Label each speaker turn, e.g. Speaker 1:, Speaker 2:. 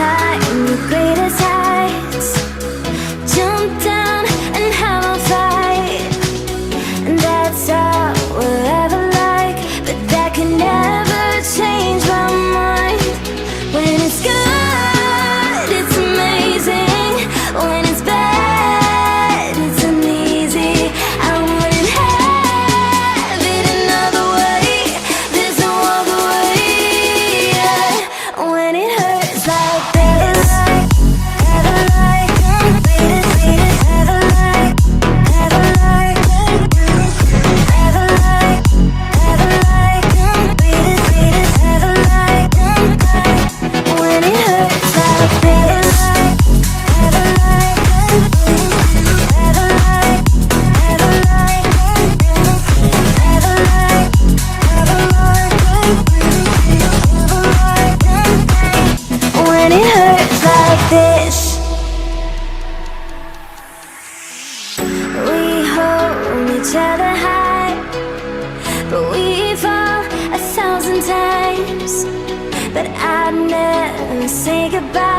Speaker 1: climb the greatest heights, jump down and have a fight. And that's all we'll ever like, but that can never change my mind. When it's good, it's amazing. When it's bad, it's uneasy. I wouldn't have it another way. There's no other way, yeah. When it hurts like this, have a light, have a light, have a light, have a light, have a light, have a light, have a light. When it hurts like this, have a light, have a light, have a light, have a light, have a light. When it hurts like this, we hold each other high, but we fall 1,000 times. But I'd never say goodbye.